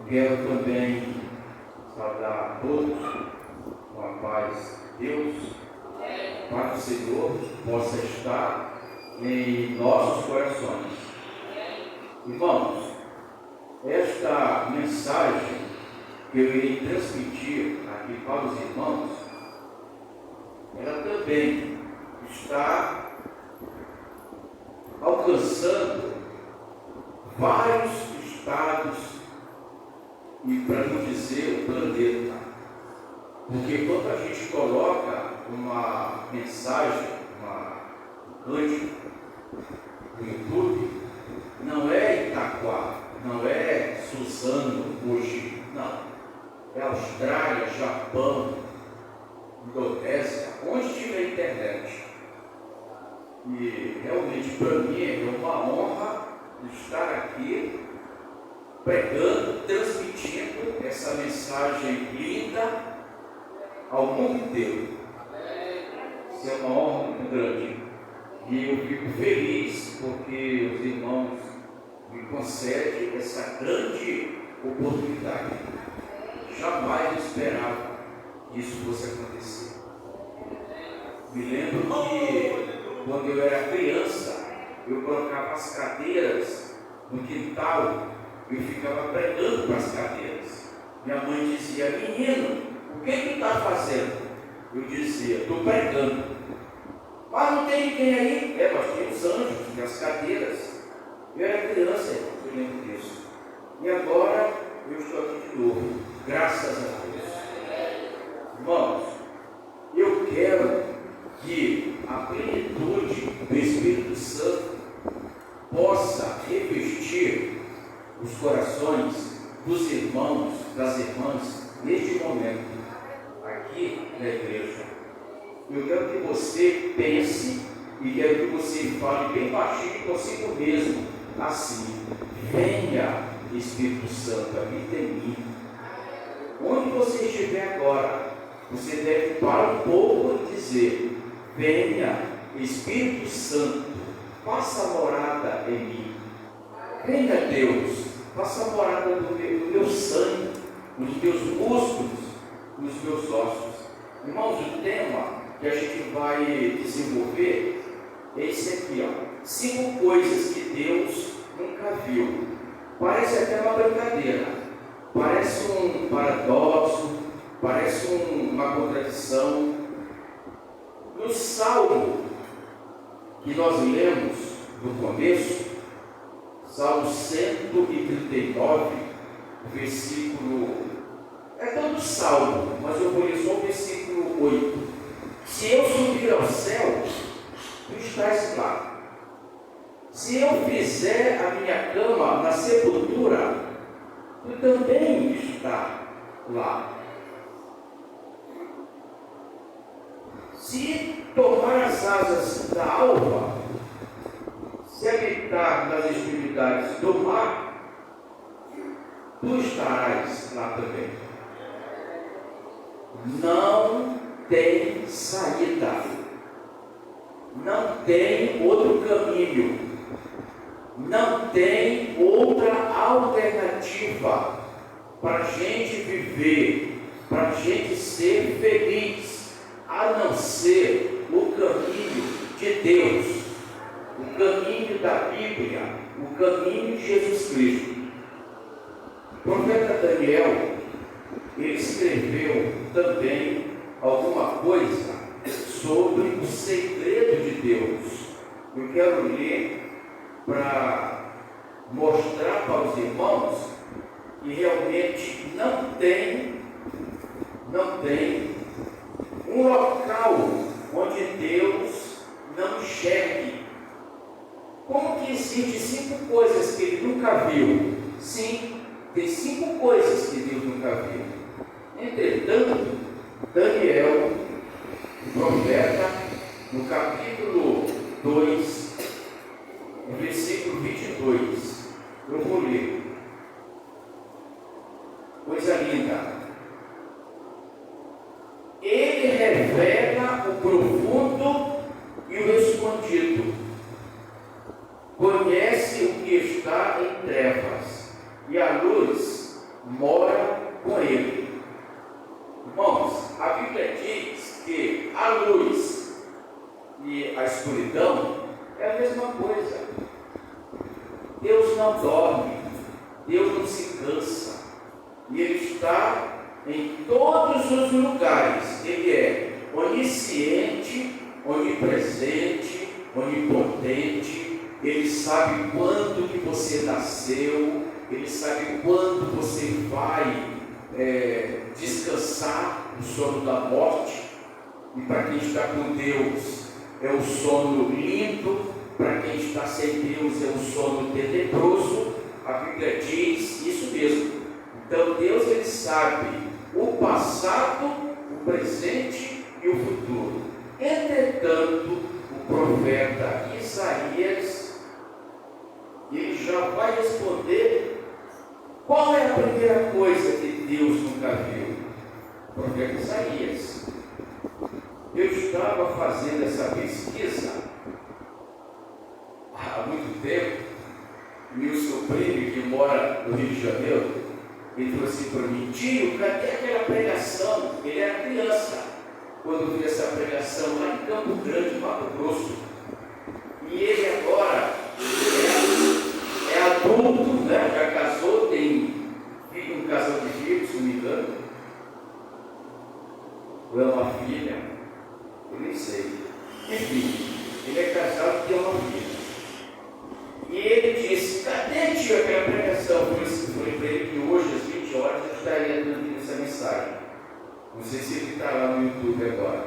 Quero também saudar a todos com a paz de Deus, para que o Senhor possa estar em nossos corações. Irmãos, esta mensagem que eu irei transmitir aqui para os irmãos, ela também está alcançando vários estados e, para não dizer, o planeta. Porque quando a gente coloca uma mensagem, um cântico no YouTube, não é Itaquá, não é Suzano hoje, não. É Austrália, Japão, Indonésia, onde tiver internet. E realmente para mim é uma honra estar aqui pregando, transmitindo essa mensagem linda ao mundo inteiro. Isso é uma honra muito grande. E eu fico feliz porque os irmãos me concedem essa grande oportunidade. Jamais esperava que isso fosse acontecer. Me lembro que quando eu era criança, eu colocava as cadeiras no quintal e eu ficava pregando para as cadeiras. Minha mãe dizia: menino, o que tu está fazendo? Eu dizia: estou pregando. Mas não tem ninguém aí? Nós tínhamos anjos, tinha as cadeiras. Eu era criança, eu lembro disso. E agora eu estou aqui de novo, graças a Deus. Irmãos, eu quero que a plenitude do Espírito Santo possa revestir os corações dos irmãos, das irmãs, neste momento, aqui na igreja. Eu quero que você pense e quero que você fale bem baixinho consigo mesmo, assim: venha, Espírito Santo, habita em mim. Onde você estiver agora, você deve parar um pouco e dizer: venha, Espírito Santo, faça morada em mim. Venha, Deus, faça morada no meu sangue, nos meus músculos, nos meus ossos. Irmãos, o tema que a gente vai desenvolver é esse aqui, ó: 5 coisas que Deus nunca viu. Parece até uma brincadeira, parece um paradoxo, parece uma contradição. No Salmo que nós lemos no começo, Salmo 139, versículo, é todo Salmo, mas eu vou ler só o versículo 8. Se eu subir ao céu, tu estás lá. Se eu fizer a minha cama na sepultura, tu também está lá. Se tomar as asas da alva, se habitar nas extremidades do mar, tu estarás lá também. Não tem saída, não tem outro caminho, não tem outra alternativa para a gente viver, para a gente ser feliz, a não ser o caminho de Deus, o caminho da Bíblia, o caminho de Jesus Cristo. O profeta Daniel, ele escreveu também alguma coisa sobre o segredo de Deus. Eu quero ler para mostrar para os irmãos que realmente não tem um local onde Deus não enxergue. Como que existe 5 coisas que ele nunca viu? Sim, tem 5 coisas que Deus nunca viu. Entretanto, Daniel, o profeta, no capítulo 2, no versículo 22, eu vou ler. Coisa linda. Ele revela o profundo e o escondido. Conhece o que está em trevas, e a luz mora com ele. Irmãos, a Bíblia diz que a luz e a escuridão é a mesma coisa. Deus não dorme, Deus não se cansa, e Ele está em todos os lugares. Ele é onisciente, onipresente, onipotente. Ele sabe quando que você nasceu, Ele sabe quando você vai descansar do sono da morte. E para quem está com Deus é o sono lindo, para quem está sem Deus é o sono tenebroso. A Bíblia diz isso mesmo. Então Deus, Ele sabe o passado, o presente e o futuro. Entretanto, o profeta Isaías, ele já vai responder qual é a primeira coisa que Deus nunca viu. O profeta Isaías. Eu estava fazendo essa pesquisa há muito tempo. Meu sobrinho, que mora no Rio de Janeiro, ele falou assim para mim: tio, cadê aquela pregação? Ele era criança quando viu essa pregação lá em Campo Grande, Mato Grosso. E ele agora é adulto, né? Já casou, tem um casal de filhos, se não me engano. Ou é uma filha? Eu nem sei. Enfim, ele é casado e tem uma filha. E ele disse: cadê, tio, aquela pregação? Eu falei para ele que hoje, às 20 horas, eu estaria dando essa mensagem. Não sei se ele está lá no YouTube agora.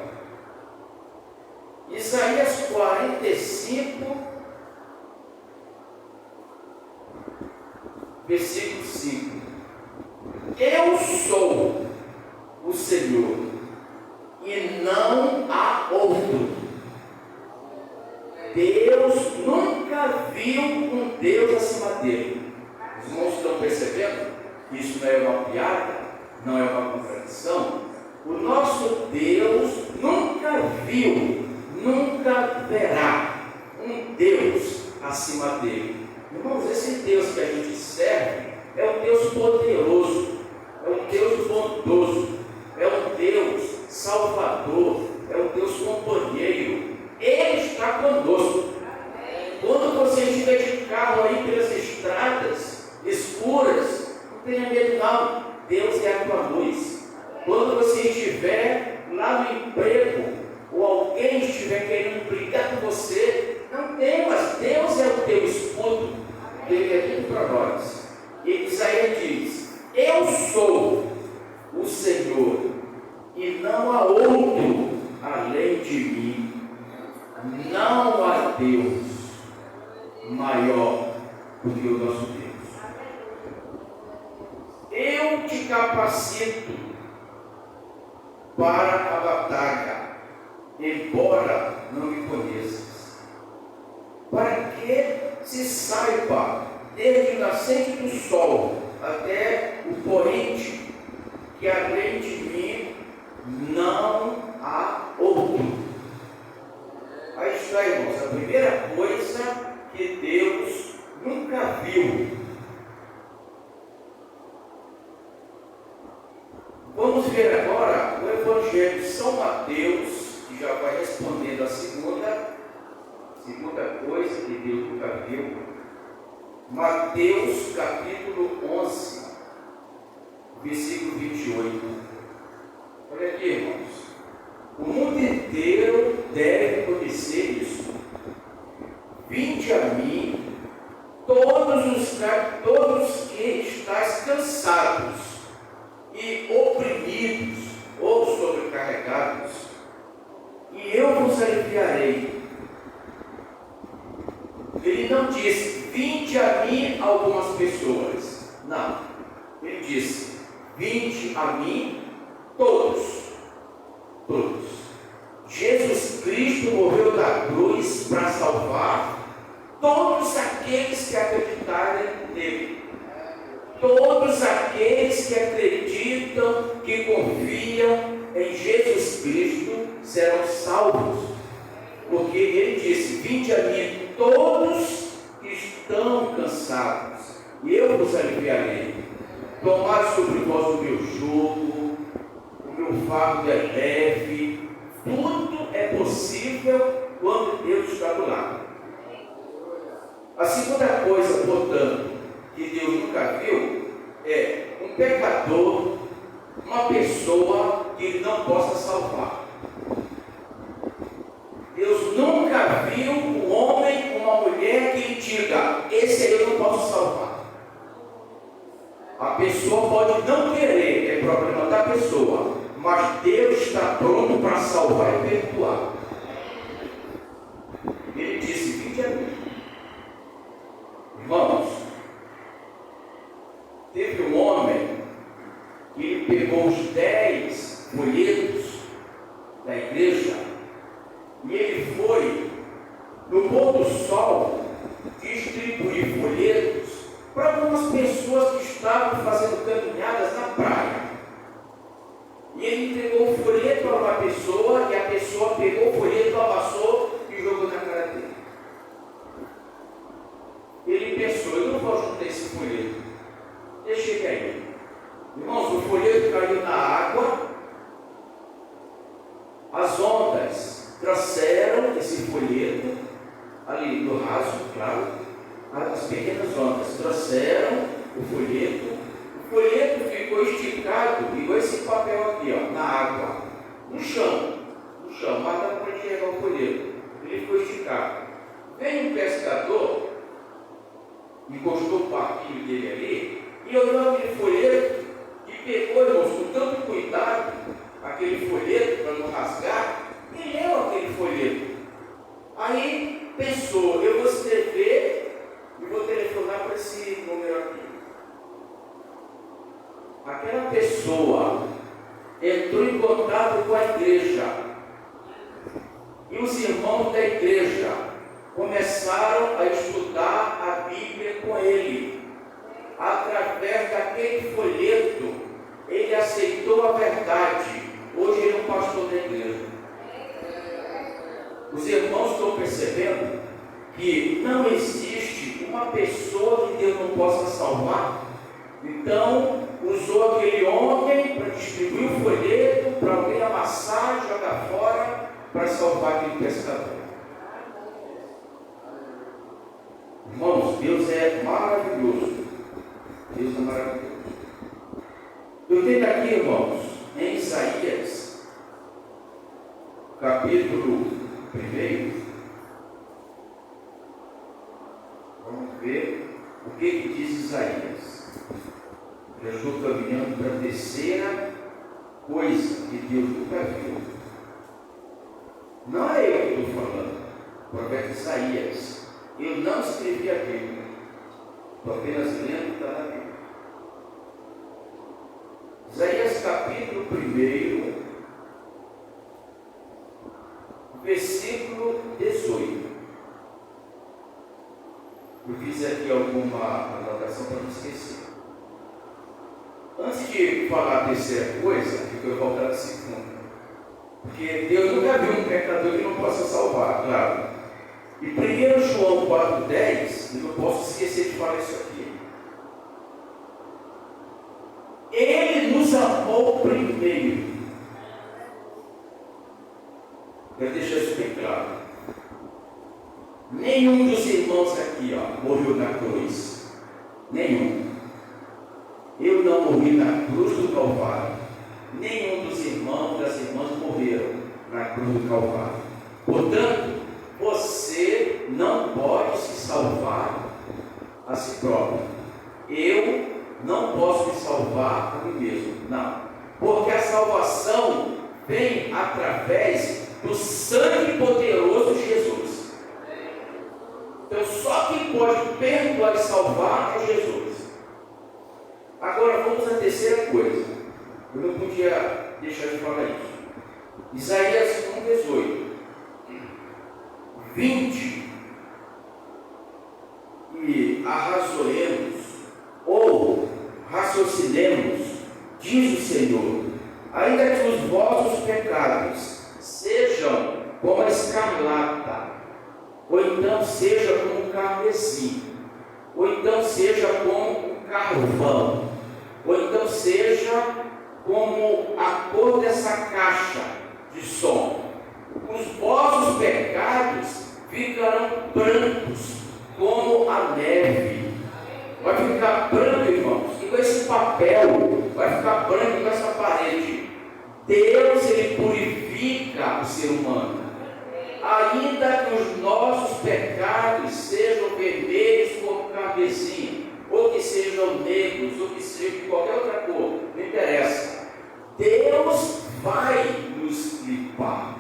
Isaías 45, versículo 5. Eu sou o Senhor, e não há outro. Deus nunca viu um Deus acima dele. Os irmãos estão percebendo que isso não é uma piada, não é uma contradição? O nosso Deus nunca viu, nunca verá um Deus acima dele. Irmãos, esse Deus que a gente serve é um Deus poderoso, é um Deus bondoso, é um Deus salvador, é um Deus companheiro. Ele está conosco. Quando você estiver de carro aí pelas estradas escuras, não tenha medo não, Deus é a tua luz. Quando você estiver lá no emprego, ou alguém estiver querendo brigar com você, não temas, Deus é o teu escudo. Ele é tudo para nós. E Isaías diz: eu sou o Senhor, e não há outro além de mim. Não há Deus maior do que o nosso Deus. Eu te capacito para a batalha, embora não me conheças, para que se saiba, desde o nascente do sol até o poente, que além de mim não há outro. Aí está, irmãos, a primeira coisa que Deus nunca viu. Vamos ver agora o Evangelho de São Mateus, que já vai respondendo a segunda coisa que Deus nunca viu. Mateus capítulo 11, versículo 28. Olha aqui, irmãos. O mundo inteiro deve conhecer isso. Vinde a mim, todos que estáis cansados e oprimidos ou sobrecarregados, e eu vos aliviarei. Ele não disse: vinde a mim algumas pessoas. Não. Ele disse: vinde a mim todos. Todos. Jesus Cristo morreu na cruz para salvar todos aqueles que acreditarem nele. Todos aqueles que acreditam, que confiam em Jesus Cristo serão salvos. Porque ele disse: vinde a mim todos que estão cansados, e eu vos aliviarei. tomai sobre vós o meu jugo, o meu fardo é leve. Tudo é possível quando Deus está do lado. A segunda coisa, portanto, que Deus nunca viu é um pecador, uma pessoa que Ele não possa salvar. Deus nunca viu um homem, uma mulher que lhe diga: esse aí eu não posso salvar. A pessoa pode não querer, é problema da pessoa, mas Deus está pronto para salvar e perdoar. Ele disse: vinde a mim. Irmãos, teve um homem que ele pegou os 10 folhetos da igreja e ele foi no pôr do sol distribuir folhetos para algumas pessoas que estavam fazendo caminhadas na praia. E ele entregou o folheto a uma pessoa e a pessoa pegou o folheto, amassou e jogou na cara dele. Ele pensou: eu não vou juntar esse folheto, deixa ele aí. Irmãos, o folheto caiu na água, as ondas trouxeram esse folheto ali no raso, claro, as pequenas ondas trouxeram o folheto ficou esticado, igual esse papel aqui, ó, na água, no chão, mas dá para enxergar o folheto, ele ficou esticado. Veio um pescador, encostou o barquinho dele ali, e olhou aquele folheto, e pegou, irmãos, com tanto cuidado, aquele folheto para não rasgar, e leu aquele folheto. Aí pensou: eu vou escrever e vou telefonar para esse número aqui. Aquela pessoa entrou em contato com a igreja, e os irmãos da igreja começaram a estudar a Bíblia com ele. Através daquele folheto, ele aceitou a verdade. Hoje ele é um pastor da igreja. Os irmãos estão percebendo que não existe uma pessoa que Deus não possa salvar. Então, usou aquele homem para distribuir o folheto, para alguém amassar e jogar fora, para salvar aquele pescador. Irmãos, Deus é maravilhoso. Deus é maravilhoso. Eu tenho aqui, irmãos, em Isaías, capítulo 1. Vamos ver o que diz Isaías. Eu estou caminhando para a terceira coisa que Deus nunca viu. Não é eu que estou falando, o profeta Isaías. Eu não escrevi a Bíblia, estou apenas lendo o que está na Bíblia. Isaías capítulo 1, versículo 18. Eu fiz aqui alguma anotação para não esquecer. Antes de falar a terceira coisa, eu vou voltar à segunda. Porque Deus nunca viu um pecador que não possa salvar, claro. E 1 João 4,10, eu não posso esquecer de falar isso aqui. Ele nos amou primeiro. Quero deixar isso bem claro. Nenhum dos irmãos aqui, morreu na cruz. Nenhum. Eu não morri na cruz do Calvário. Nenhum dos irmãos e das irmãs morreram na cruz do Calvário. Portanto, você não pode se salvar a si próprio. Eu não posso me salvar a mim mesmo. Não. Porque a salvação vem através do sangue poderoso de Jesus. Então, só quem pode perdoar e salvar é Jesus. Agora, vamos à terceira coisa. Eu não podia deixar de falar isso. Isaías 1,18. Vinde e arrazoemos, ou raciocinemos, diz o Senhor, ainda que os vossos pecados sejam como a escarlata, ou então seja como um carmesim, ou então seja como um carvão, ou não seja como a cor dessa caixa de som. Os vossos pecados ficarão brancos como a neve. Vai ficar branco, irmãos, e com esse papel, vai ficar branco com essa parede. Deus, ele purifica o ser humano. Ainda que os nossos pecados sejam vermelhos como carmesim, ou que sejam negros, ou que sejam de qualquer outra cor, não interessa. Deus vai nos limpar.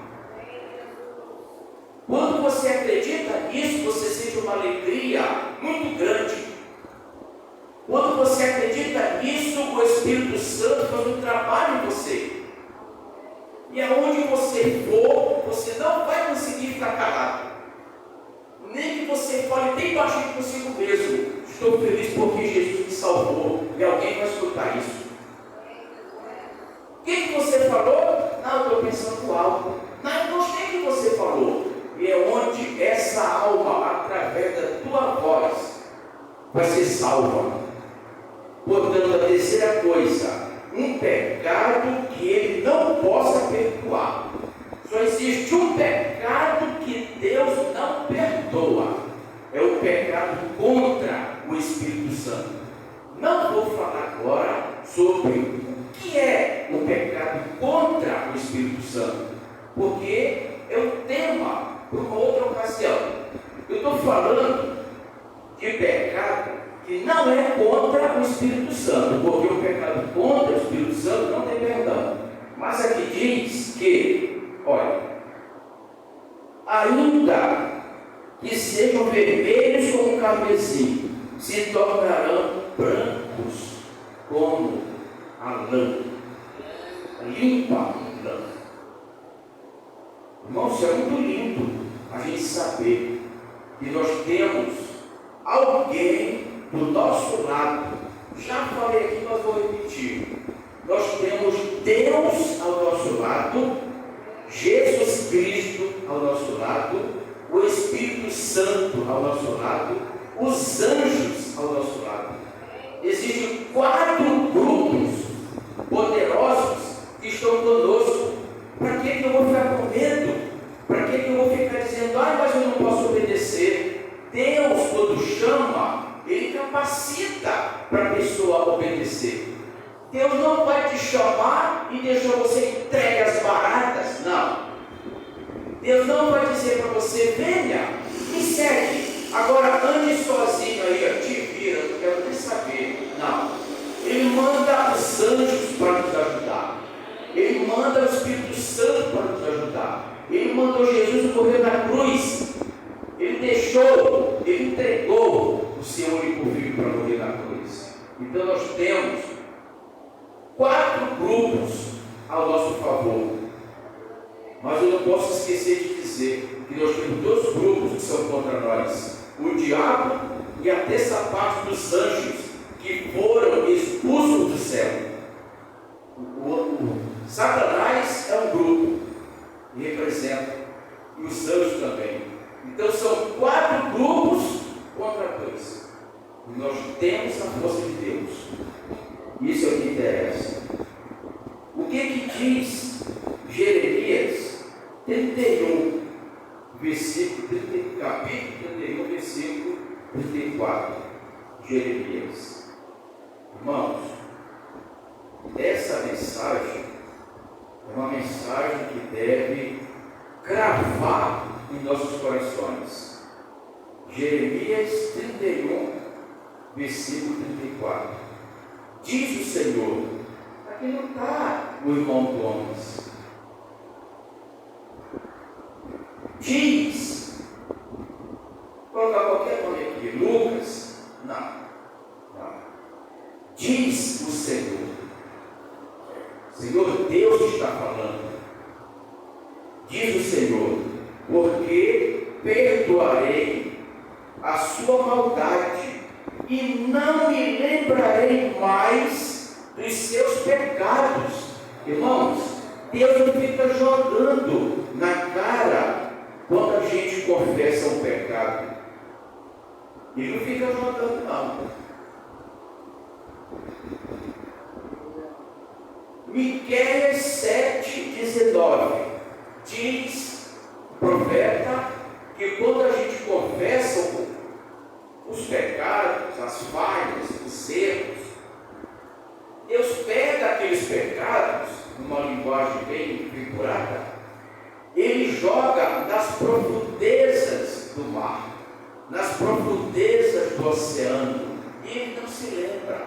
Quando você acredita nisso, você sente uma alegria muito grande. Quando você acredita nisso, o Espírito Santo faz um trabalho em você. E aonde você for, você não vai conseguir ficar calado. Nem que você fale bem baixinho consigo mesmo: estou feliz porque Jesus me salvou. E alguém vai escutar isso. O que você falou? Não, estou pensando alto. Não, eu gostei que você falou. E é onde essa alma, através da tua voz, vai ser salva. Portanto, a terceira coisa: um pecado que ele não possa perdoar. Só existe um pecado que Deus não perdoa. É o pecado contra o Espírito Santo. Não vou falar agora sobre o que é o pecado contra o Espírito Santo, porque é um tema para uma outra ocasião. Eu estou falando de pecado que não é contra o Espírito Santo, porque o pecado contra o Espírito Santo não tem perdão. Mas aqui diz que, olha, ainda que sejam vermelhos como carmesim, se tornarão brancos como a lã, limpa lã. Irmão, isso é muito lindo a gente saber que nós temos alguém do nosso lado. Já falei aqui, mas vou repetir. Nós temos Deus ao nosso lado, Jesus Cristo ao nosso lado, o Espírito Santo ao nosso lado, os anjos ao nosso lado. Existem 4 grupos poderosos que estão conosco. Para que eu vou ficar com medo? Para que eu vou ficar dizendo: mas eu não posso obedecer? Deus, quando chama, ele capacita para a pessoa obedecer. Deus não vai te chamar e deixar você entregue às baratas, não. Deus não vai dizer para você: venha, me segue, agora ande sozinho aí, te vira, não quero nem saber. Não. Ele manda os anjos para nos ajudar. Ele manda o Espírito Santo para nos ajudar. Ele mandou Jesus morrer na cruz. Ele deixou, ele entregou o seu único filho para morrer na cruz. Então nós temos 4 grupos ao nosso favor. Mas eu não posso esquecer de dizer que nós temos 2 grupos que são contra nós: o diabo e a terça parte dos anjos que foram expulsos do céu. Satanás é um grupo e representa, e os anjos também. Então são 4 grupos contra 2. E nós temos a força de Deus. Isso é o que interessa. O que diz Jeremias 31, capítulo 31, versículo 34? Jeremias. Irmãos, essa mensagem é uma mensagem que deve cravar em nossos corações. Jeremias 31, versículo 34. Diz o Senhor. Aqui não está o irmão Thomas. Diz. Colocar qualquer nome aqui. Lucas. Não. Diz o Senhor. Senhor Deus está falando. Diz o Senhor: porque perdoarei a sua maldade e não me lembrarei mais dos seus pecados. Irmãos, Deus não fica jogando na cara quando a gente confessa um pecado. Ele não fica jogando, não. Miqueias 7,19 diz o profeta que quando a gente confessa os pecados, as falhas, os erros, Deus pega aqueles pecados, numa linguagem bem figurada, Ele joga nas profundezas do mar, nas profundezas do oceano, e Ele não se lembra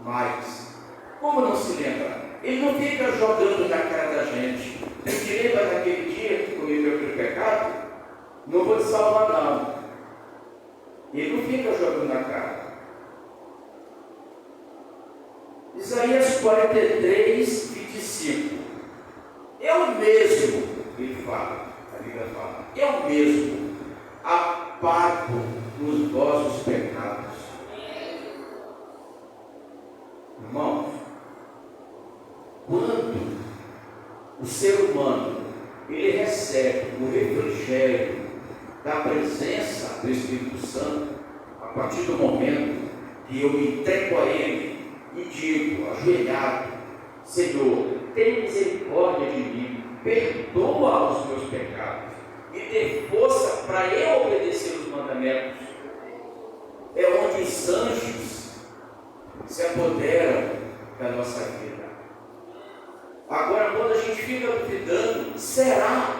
mais. Como não se lembra? Ele não fica jogando na cara da gente. Você te lembra daquele dia que cometeu aquele pecado? Não vou te salvar não. Ele não fica jogando na cara. Isaías 43, 25. Eu mesmo, ele fala, a Bíblia fala, eu mesmo apago os vossos pecados. Irmãos, quando o ser humano ele recebe o refrigério da presença do Espírito Santo, a partir do momento que eu me entrego a Ele e digo, ajoelhado, Senhor, tem misericórdia de mim, perdoa os meus pecados e dê força para eu obedecer os mandamentos, é onde os anjos se apoderam da nossa vida. Agora, quando a gente fica duvidando, será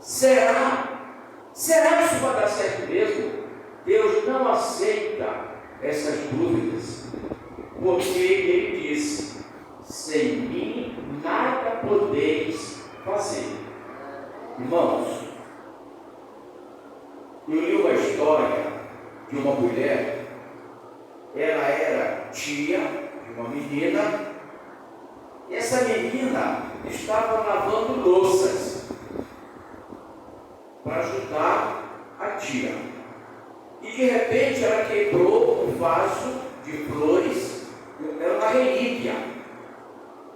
que isso vai dar certo mesmo? Deus não aceita essas dúvidas, porque Ele disse, sem mim nada podeis fazer. Irmãos, eu li uma história de uma mulher, ela era tia de uma menina, e essa menina estava lavando louças para ajudar a tia. E de repente ela quebrou um vaso de flores, era uma relíquia.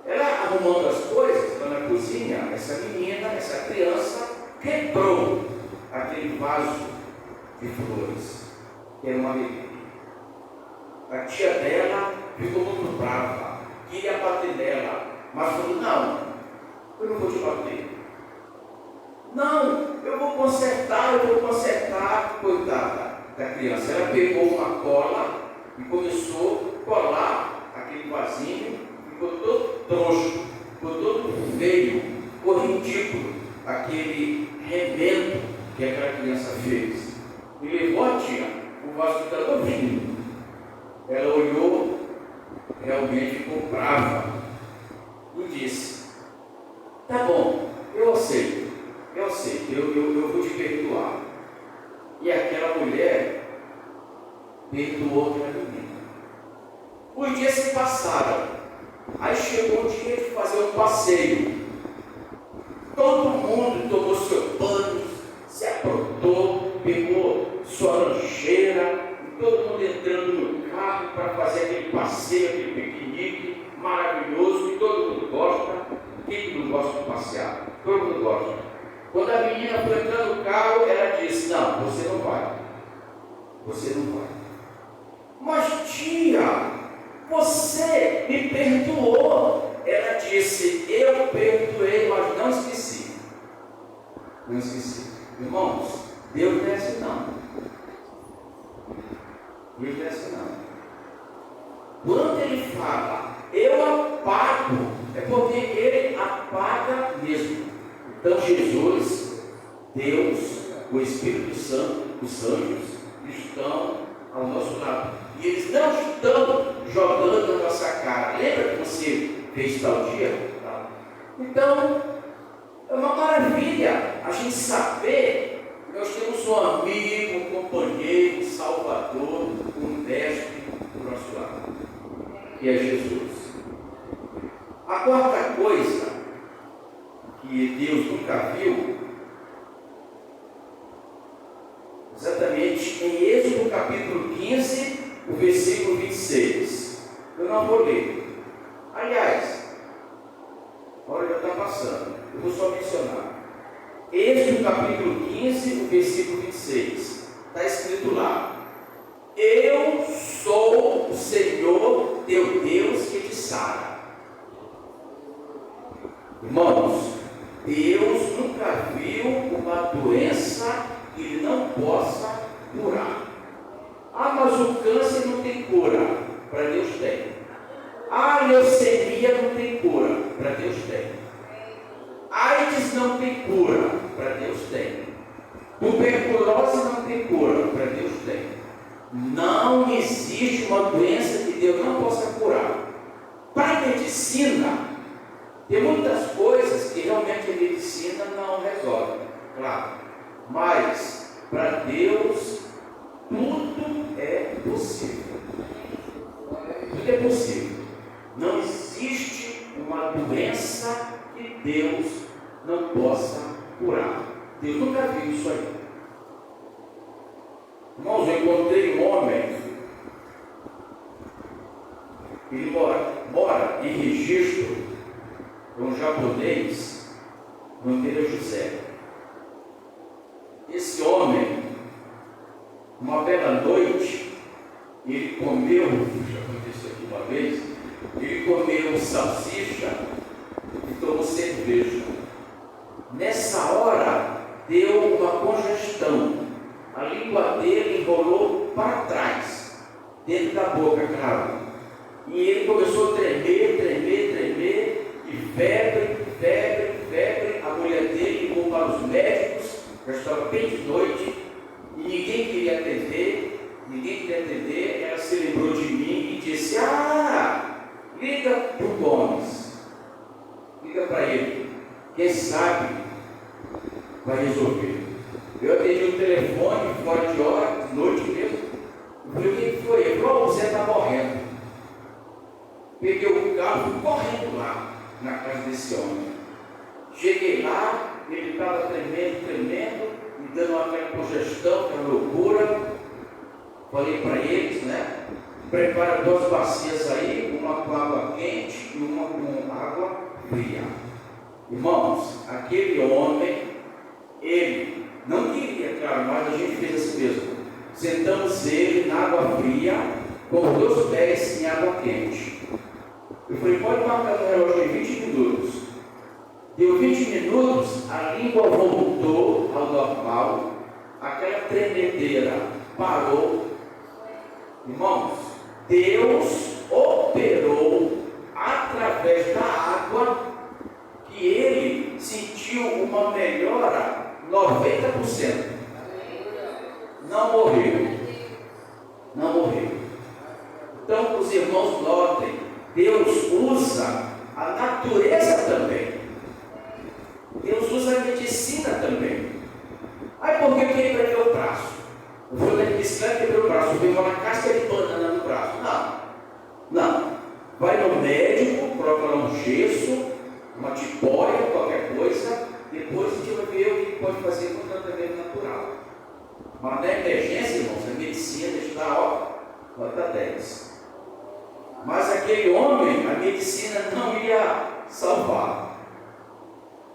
Ela arrumando as coisas na cozinha, essa menina, essa criança, quebrou aquele vaso de flores, que era uma relíquia. A tia dela ficou muito brava, queria bater nela, mas falou, não, eu não vou te bater. Não, eu vou consertar, coitada da criança. Ela pegou uma cola e começou a colar aquele vasinho, ficou todo troncho, ficou todo feio, ficou ridículo, aquele remendo que aquela criança fez. E levou a tia, o vaso estava novinho. Ela olhou, realmente ficou brava e disse, tá bom, eu aceito, eu vou te perdoar. E aquela mulher perdoou aquela menina. Os dias se passaram, aí chegou o dia de fazer um passeio. Todo mundo tomou seu banho, se aprontou, pegou sua lancheira, e todo mundo entrando no carro para fazer aquele passeio, aquele piquenique maravilhoso que todo mundo gosta. Quem não gosta de passear? Todo mundo gosta. Quando a menina foi entrando no carro, ela disse, não, você não vai. Você não vai. Mas tia, você me perdoou. Ela disse, eu perdoei, mas não esqueci. Não esqueci. Irmãos, Deus não é assim não. Deus não é assim não. Quando Ele fala, eu apago, é porque Ele apaga mesmo. Então Jesus, Deus, o Espírito Santo, os anjos estão ao nosso lado. E eles não estão jogando na nossa cara. Lembra que você fez tal dia? Então, é uma maravilha a gente saber que nós temos um amigo, um companheiro, um salvador, um mestre do nosso lado, que é Jesus. A quarta coisa que Deus nunca viu, exatamente em Êxodo capítulo 15, o versículo 26. Eu não vou ler. Aliás, a hora já está passando, eu vou só mencionar. Êxodo capítulo 15, o versículo 26. Está escrito lá, eu sou o Senhor teu Deus que te sara. A leucemia não tem cura, para Deus tem. AIDS não tem cura, para Deus tem. Tuberculose não tem cura, para Deus tem. Não existe uma doença que Deus não possa curar. Para a medicina, tem muitas coisas que realmente a medicina não resolve, claro. Mas, para Deus, tudo é possível. Tudo é possível. Não existe uma doença que Deus não possa curar. Deus nunca viu isso aí. Irmãos, eu encontrei um homem, ele mora em Registro, é um japonês, o nome dele é José. Esse homem, uma bela noite, ele comeu, já aconteceu aqui uma vez, ele comeu salsicha e tomou cerveja. Nessa hora, deu uma congestão. A língua dele enrolou para trás, dentro da boca, claro. E ele começou a tremer, e febre. A mulher dele ligou para os médicos, já estava bem de noite, e ninguém queria atender. Ela se lembrou de mim e disse: liga para o Gomes, liga para ele, quem sabe vai resolver. Eu atendi o telefone, fora de hora, de noite mesmo. Eu falei: o que foi? Ele falou: você está morrendo. Peguei o carro e fui correndo lá, na casa desse homem. Cheguei lá, ele estava tremendo, me dando aquela congestão, aquela loucura. Falei para eles, né? Prepara 2 bacias aí, uma com água quente e uma com água fria. Irmãos, aquele homem, ele não queria, claro, mas a gente fez assim mesmo. Sentamos ele na água fria, com os 2 pés em água quente. Eu falei: pode marcar no relógio em 20 minutos. Deu 20 minutos, a língua voltou ao normal, aquela tremedeira parou. Irmãos, Deus operou através da água que ele sentiu uma melhora 90%. Não morreu. Então, os irmãos notem, Deus usa a natureza também. Deus usa a medicina também. Aí por que eu quebrei o braço? Eu fui na bicicleta e quebrei o braço. Eu veio uma casca de banana no braço. Não. Vai no médico, coloca lá um gesso, uma tipóia, qualquer coisa. Depois a gente vai ver o que pode fazer com o tratamento natural. Mas na emergência, irmãos, a medicina está, nota 10. Mas aquele homem, a medicina não ia salvar.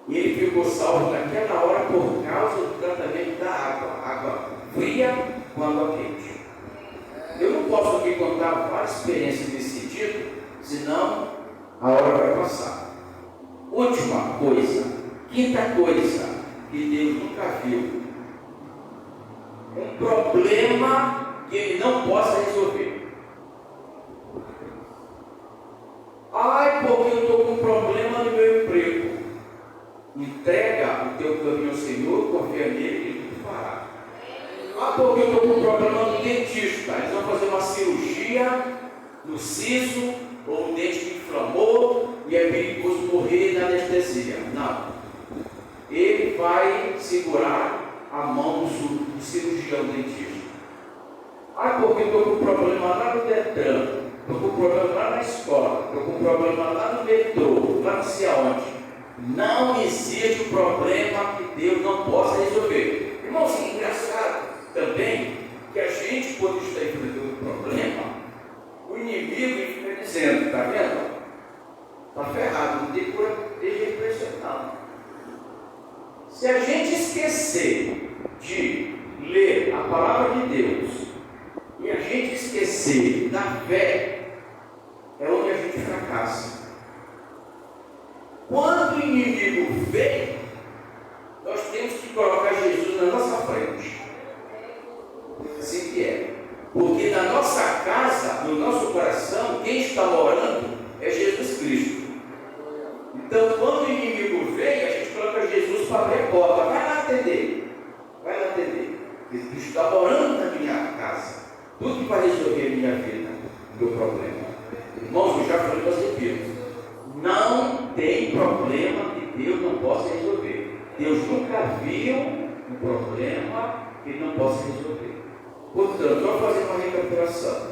E ele ficou salvo naquela hora por causa do tratamento da água fria com água quente. Eu não posso aqui contar várias experiências nesse sentido, senão a hora vai passar. Última coisa, quinta coisa que Deus nunca viu: um problema que ele não possa resolver. Porque eu estou com um problema no meu emprego. Entrega o teu caminho ao Senhor, confia nele, ele te fará. Porque eu estou com um problema no dentista. Eles vão fazer uma cirurgia no siso, ou o dente que inflamou e é perigoso morrer na anestesia. Não. Ele vai segurar a mão do cirurgião dentista. Porque eu estou com um problema lá no Detran, estou com um problema lá na escola, estou com um problema lá no metrô, lá não sei aonde. Não existe um problema que Deus não possa resolver. Irmãos, é engraçado também que a gente, quando está enfrentando um problema, o inimigo fica dizendo: está vendo? Está ferrado, não tem cura, deixa ele pressionar. Se a gente esquecer de ler a palavra de Deus e a gente esquecer da fé, é onde a gente fracassa. Quando o inimigo vem, nós temos que colocar Jesus na nossa frente. Assim que é. Porque na nossa casa, no nosso coração, quem está morando é Jesus. Então, quando o inimigo vem, a gente coloca Jesus para abrir a porta. Vai lá atender. Vai lá atender. Jesus está orando na minha casa. Tudo que vai resolver a minha vida, o meu problema. Irmãos, eu já falei para você, repito. Não tem problema que Deus não possa resolver. Deus nunca viu um problema que ele não possa resolver. Portanto, vamos fazer uma recapitulação.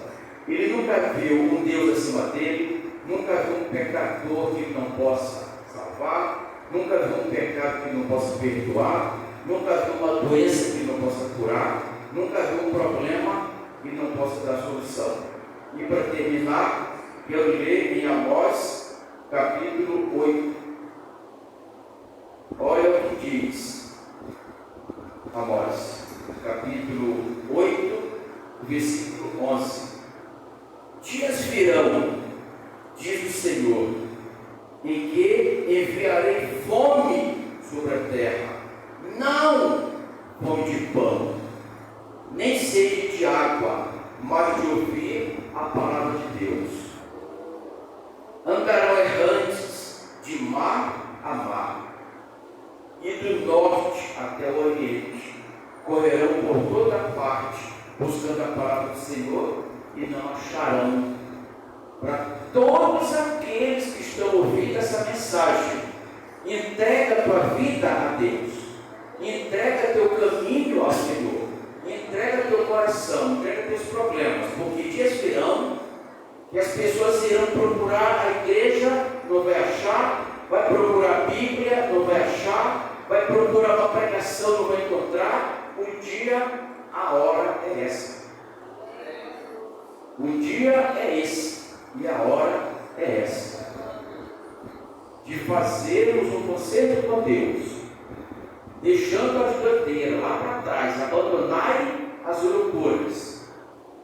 Ele nunca viu um Deus acima dele, nunca viu um pecador que não possa salvar, nunca viu um pecado que não possa perdoar, nunca viu uma doença que não possa curar, nunca viu um problema que não possa dar solução. E para terminar, eu ler em Amós, capítulo 8. Olha o que diz Amós, capítulo 8, versículo 11. Dias virão, diz o Senhor, em que enviarei fome sobre a terra, não fome de pão, nem sede de água, mas de ouvir a palavra de Deus. Andarão errantes de mar a mar, e do norte até o oriente, correrão por toda parte, buscando a palavra do Senhor, e não acharão. Para todos aqueles que estão ouvindo essa mensagem, entrega a tua vida a Deus, entrega teu caminho ao Senhor, entrega teu coração, entrega teus problemas, porque dias virão que as pessoas irão procurar a igreja, não vai achar, vai procurar a Bíblia, não vai achar, vai procurar uma pregação, não vai encontrar. Um dia, a hora é essa. O dia é esse e a hora é essa, de fazermos um concerto com Deus, deixando as bandeiras lá para trás, abandonarem as loucuras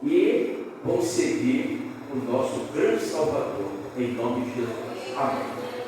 e vamos seguir o nosso grande Salvador, em nome de Jesus. Amém.